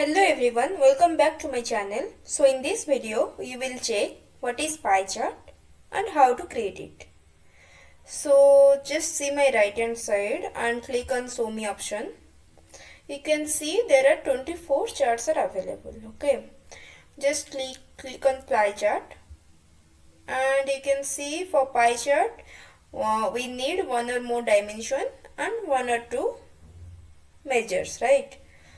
Hello everyone, welcome back to my channel. So in this video, we will check what is pie chart and how to create it. So just see my right hand side and click on show me option. You can see there are 24 charts are available. Okay, just click on pie chart and you can see for pie chart we need one or more dimension and one or two measures, right?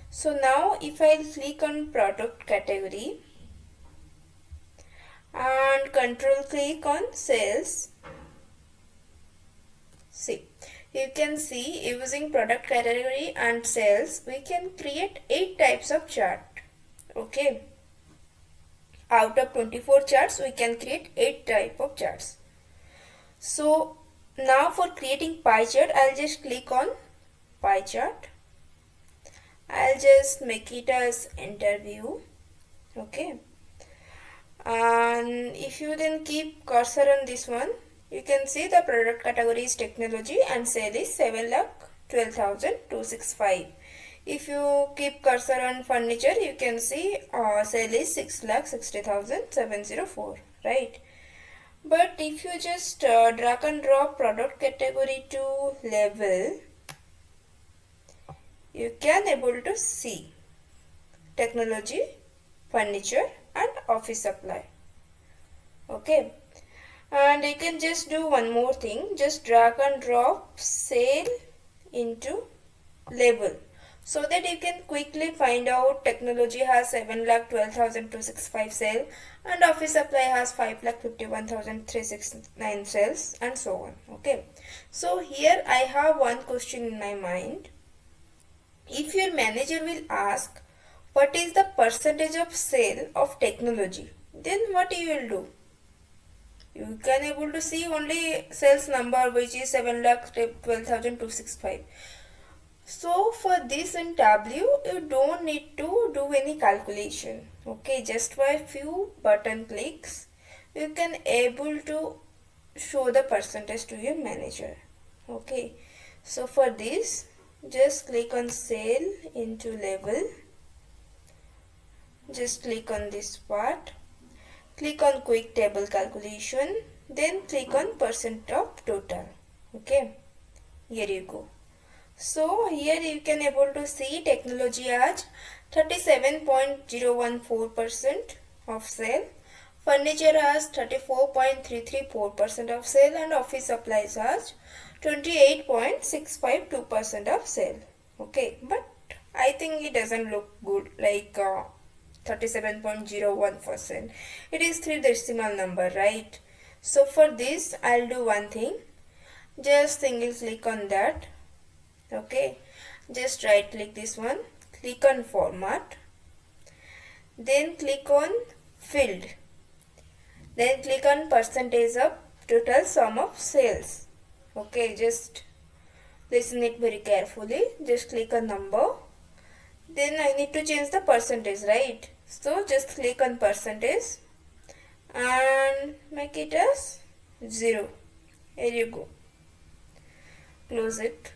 So now if I click on product category and control click on sales, see, you can see using product category and sales we can create 8 types of chart. Okay, out of 24 charts we can create 8 type of charts. So now for creating pie chart, I'll just click on pie chart. I'll just make it as interview. Okay, and if you then keep cursor on this one, you can see the product category is technology and sale is 7,12,265. If you keep cursor on furniture, you can see sale is 6,60,704, right? But if you just drag and drop product category to level, you can able to see technology, furniture and office supply. Okay, and you can just do one more thing, just drag and drop sale into label so that you can quickly find out technology has 7,12,265 sale and office supply has 5,51,369 sales and so on. Okay, so here I have one question in my mind. If your manager will ask what is the percentage of sale of technology, then what you will do? You can able to see only sales number which is 7,12,265. So for this in Tableau, you don't need to do any calculation. Okay, just by few button clicks, you can able to show the percentage to your manager. Okay, so for this, just click on sale into label. Just click on this part. Click on quick table calculation. Then click on percent of total. Okay, here you go. So here you can able to see technology has 37.014% of sale. Furniture has 34.334% of sale and office supplies has 28.652% of sale. Okay, but I think it doesn't look good like 37.01%. It is 3 decimal number, right? So for this I'll do one thing. Just single click on that. Okay, just right click this one. Click on format. Then click on field. Then click on percentage of total sum of sales. Okay, just listen it very carefully. Just click on number. Then I need to change the percentage, right? So just click on percentage and make it as 0. Here you go. Close it.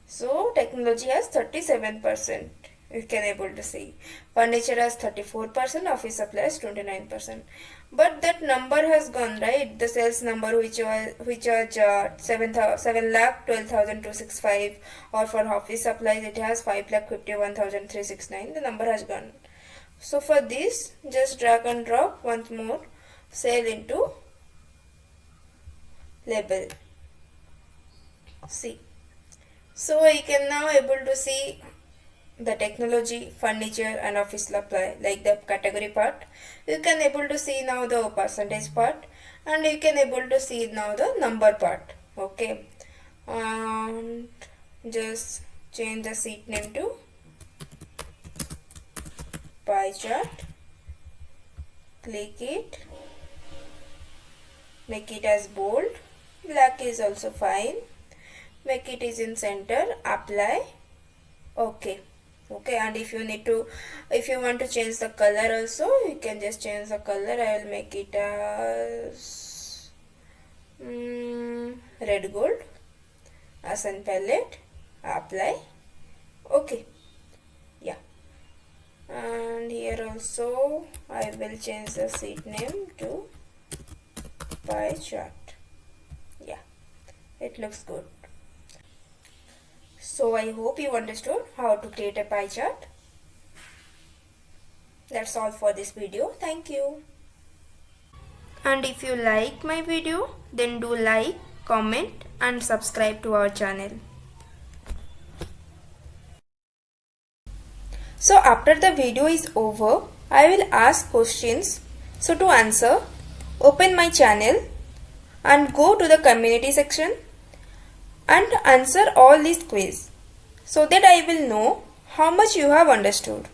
So technology has 37%. You can able to see. Furniture has 34%, office supply has 29%. But that number has gone, right? The sales number which was 7,12,265, or for office supplies it has 5,51,369. The number has gone. So for this, just drag and drop once more sale into label. See. So you can now able to see the technology, furniture and office supply, like the category part. You can able to see now the percentage part and you can able to see now the number part. Okay, and just change the sheet name to pie chart. Click it, make it as bold, black is also fine. Make it is in center, apply. Okay, and if you want to change the color also, you can just change the color. I will make it as red gold, accent palette, apply. Okay, yeah, also I will change the sheet name to pie chart. Yeah, it looks good. So I hope you understood how to create a pie chart. That's all for this video. Thank you. And if you like my video, then do like, comment and subscribe to our channel. So after the video is over, I will ask questions. So to answer, open my channel and go to the community section and answer all these quiz so that I will know how much you have understood.